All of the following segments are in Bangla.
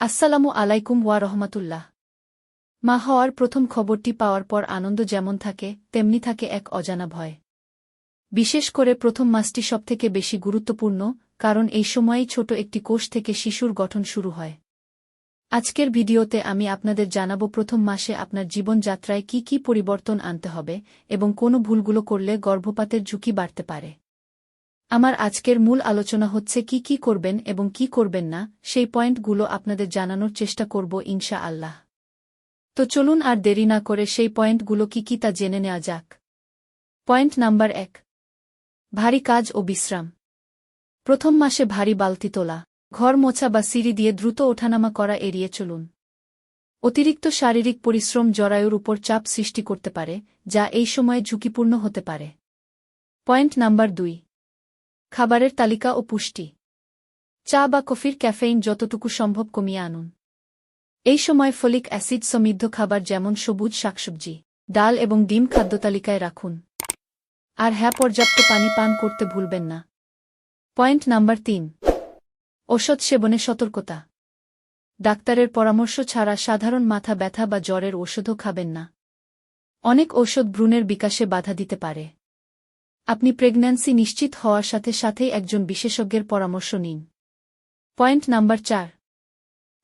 আসসালামু আলাইকুম ওয়া রহমাতুল্লাহ। মা হওয়ার প্রথম খবরটি পাওয়ার পর আনন্দ যেমন থাকে তেমনি থাকে এক অজানা ভয়। বিশেষ করে প্রথম মাসটি সবথেকে বেশি গুরুত্বপূর্ণ, কারণ এই সময়েই ছোট একটি কোষ থেকে শিশুর গঠন শুরু হয়। আজকের ভিডিওতে আমি আপনাদের জানাবো প্রথম মাসে আপনার জীবনযাত্রায় কি কি পরিবর্তন আনতে হবে এবং কোন ভুলগুলো করলে গর্ভপাতের ঝুঁকি বাড়তে পারে। আমার আজকের মূল আলোচনা হচ্ছে কি কি করবেন এবং কি করবেন না, সেই পয়েন্টগুলো আপনাদের জানানোর চেষ্টা করব ইনশাআল্লাহ। তো চলুন আর দেরি না করে সেই পয়েন্টগুলো কি কি তা জেনে নেওয়া যাক। পয়েন্ট নাম্বার 1, ভারী কাজ ও বিশ্রাম। প্রথম মাসে ভারী বালতি তোলা, ঘর মোছা বা সিঁড়ি দিয়ে দ্রুত ওঠানামা করা এড়িয়ে চলুন। অতিরিক্ত শারীরিক পরিশ্রম জরায়ুর উপর চাপ সৃষ্টি করতে পারে, যা এই সময়ে ঝুঁকিপূর্ণ হতে পারে। পয়েন্ট নাম্বার 2, খাবারের তালিকা ও পুষ্টি। চা বা কফির ক্যাফেইন যতটুকু সম্ভব কমিয়ে আনুন। এই সময় ফলিক অ্যাসিড সমৃদ্ধ খাবার যেমন সবুজ শাকসবজি, ডাল এবং ডিম খাদ্যতালিকায় রাখুন। আর হ্যাঁ, পর্যাপ্ত পানি পান করতে ভুলবেন না। পয়েন্ট নাম্বার 3, ওষুধ সেবনে সতর্কতা। ডাক্তারের পরামর্শ ছাড়া সাধারণ মাথা ব্যথা বা জ্বরের ওষুধও খাবেন না। অনেক ঔষধ ভ্রূণের বিকাশে বাধা দিতে পারে। আপনি প্রেগন্যান্সি নিশ্চিত হওয়ার সাথে সাথেই একজন বিশেষজ্ঞের পরামর্শ নিন। পয়েন্ট নাম্বার 4,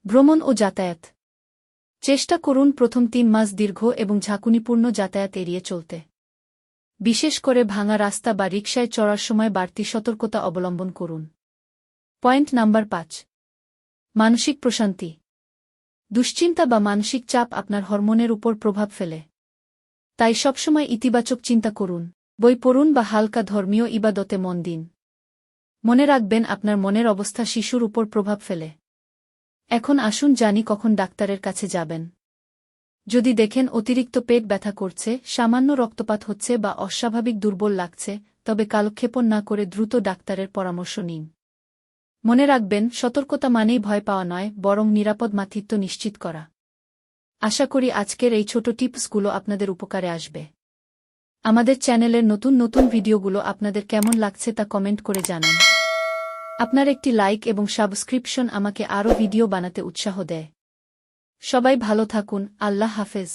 ভ্রমণ ও যাতায়াত। চেষ্টা করুন প্রথম 3 মাস দীর্ঘ এবং ঝাঁকুনিপূর্ণ যাতায়াত এড়িয়ে চলতে। বিশেষ করে ভাঙা রাস্তা বা রিকশায় চড়ার সময় বাড়তি সতর্কতা অবলম্বন করুন। পয়েন্ট নাম্বার 5, মানসিক প্রশান্তি। দুশ্চিন্তা বা মানসিক চাপ আপনার হরমোনের উপর প্রভাব ফেলে। তাই সবসময় ইতিবাচক চিন্তা করুন, বই পড়ুন বা হালকা ধর্মীয় ইবাদতে মন দিন। মনে রাখবেন, আপনার মনের অবস্থা শিশুর উপর প্রভাব ফেলে। এখন আসুন জানি কখন ডাক্তারের কাছে যাবেন। যদি দেখেন অতিরিক্ত পেট ব্যথা করছে, সামান্য রক্তপাত হচ্ছে বা অস্বাভাবিক দুর্বল লাগছে, তবে কালক্ষেপণ না করে দ্রুত ডাক্তারের পরামর্শ নিন। মনে রাখবেন, সতর্কতা মানেই ভয় পাওয়া নয়, বরং নিরাপদ মাতৃত্ব নিশ্চিত করা। আশা করি আজকের এই ছোট টিপসগুলো আপনাদের উপকারে আসবে। আমাদের চ্যানেলের নতুন নতুন ভিডিওগুলো আপনাদের কেমন লাগছে তা কমেন্ট করে জানান। আপনার একটি লাইক এবং সাবস্ক্রিপশন আমাকে আরও ভিডিও বানাতে উৎসাহ দেয়। সবাই ভালো থাকুন, আল্লাহ হাফেজ।